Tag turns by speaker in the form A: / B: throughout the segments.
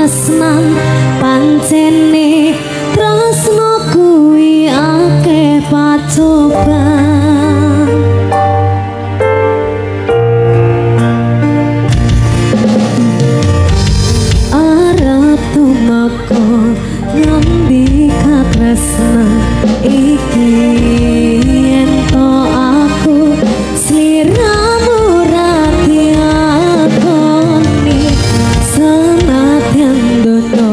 A: katresnan pancene tresno kuwi akeh pacoban arep tumeka ngendi katresnan iki yen to aku sliramu rati akoni senadyan dono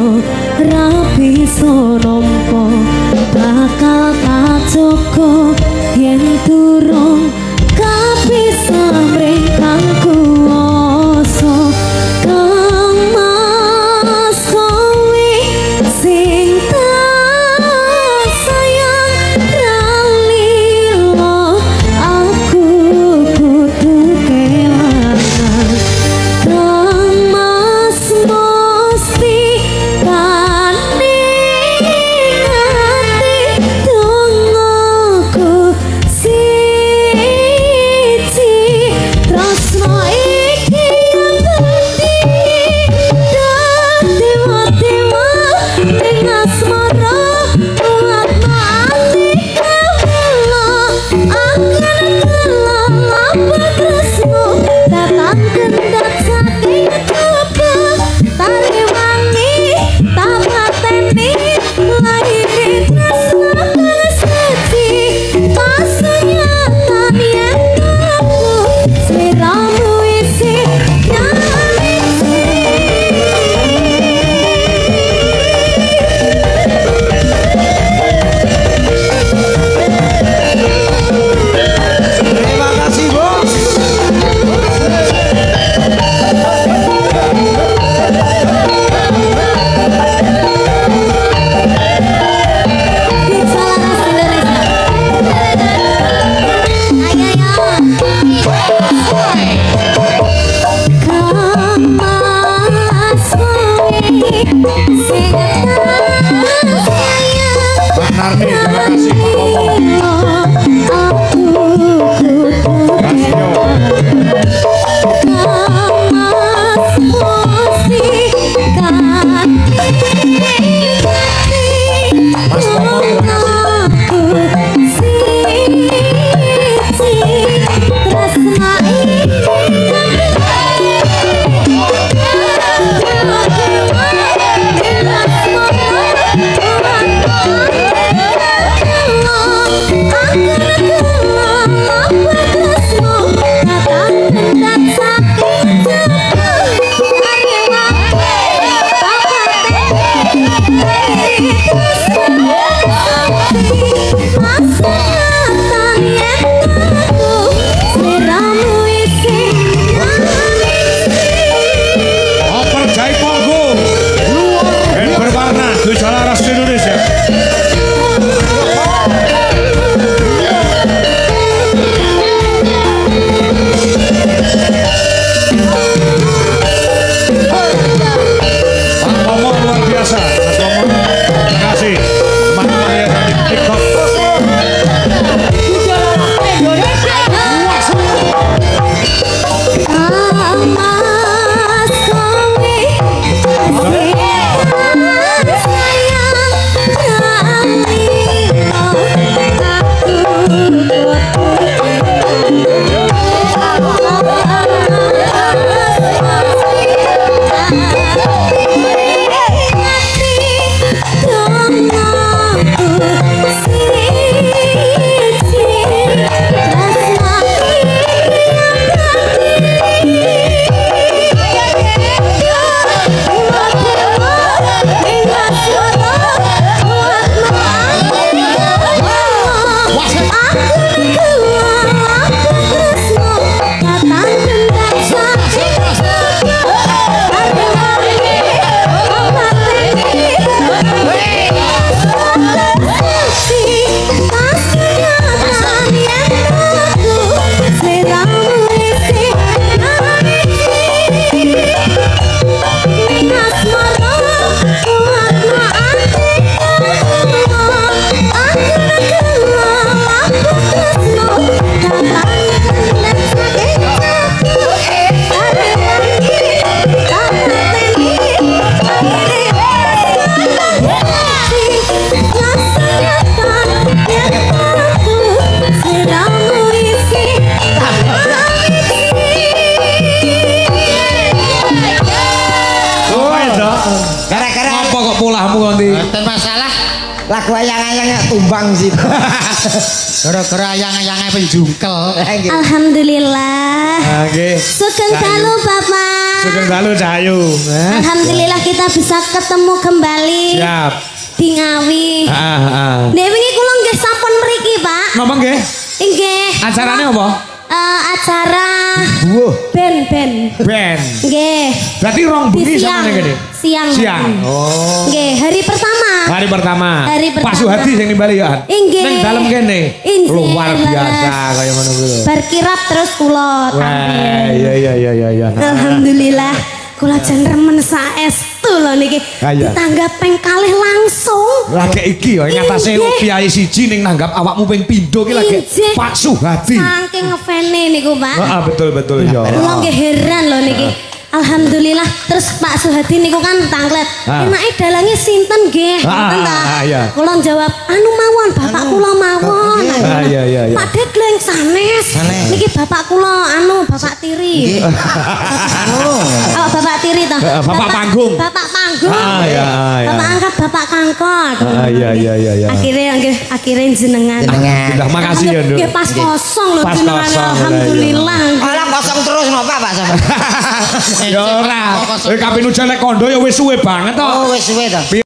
B: Gara-gara
C: apa kok polahmu nganti?
B: Mboten masalah. Lagu ayang-ayang tumbang sih. Gara-gara ayang-ayangnya penjungkel.
A: Alhamdulillah.
C: Nggih.
A: Sugeng dalu Bapak.
C: Sugeng dalu Cahayu.
A: Alhamdulillah kita bisa ketemu kembali.
C: Siap.
A: Di Ngawi.
C: Heeh.
A: Nek wingi kula nggih sampun mriki, Pak.
C: Napa nggih?
A: Nggih.
C: Acarane apa?
A: Acara band. Nggih.
C: Berarti rong bengi sampeyan ngene.
A: Siang.
C: Oh.
A: Nggih, hari pertama.
C: Hari pertama.
A: Pak
C: Suhadi sing nimbali ya.
A: Nggih.
C: Ning dalem kene. Luar biasa kaya ngono kuwi.
A: Bar kirap terus kula tampil.
C: Iya.
A: Alhamdulillah. Kula jan remen saestu lho niki. Ditanggap ping kalih langsung.
C: Lagi iki ya ngatasé Kiai siji ning nanggap awakmu ping pindho ki lagi Pak Suhadi.
A: Saking ngefene niku, Pak.
C: Heeh, betul ya.
A: Kula nggih heran lho niki. Alhamdulillah terus Pak Suhadi niku kan tanglet. Enake dalange sinten nggih? Ngoten ta? Kula jawab anu mawon bapak kula mawon.
C: Iya.
A: Pak Degleng sanes. Niki bapak kula anu Bapak Tiri.
B: Anu.
A: Bapak Tiri ta?
C: Bapak panggung.
A: Bapak panggung.
C: Iya.
A: Bapak angkat Bapak Kangkot.
C: Iya.
A: Akhirnya jenengan.
C: Sudah makasih ya, Nduk.
A: Nggih pas kosong lho jenengan. Alhamdulillah.
B: Alah kosong terus napa Pak sampean?
C: Ya ora. Kaping hujan lek kondo ya wis suwe banget to.
B: Oh wis suwe to.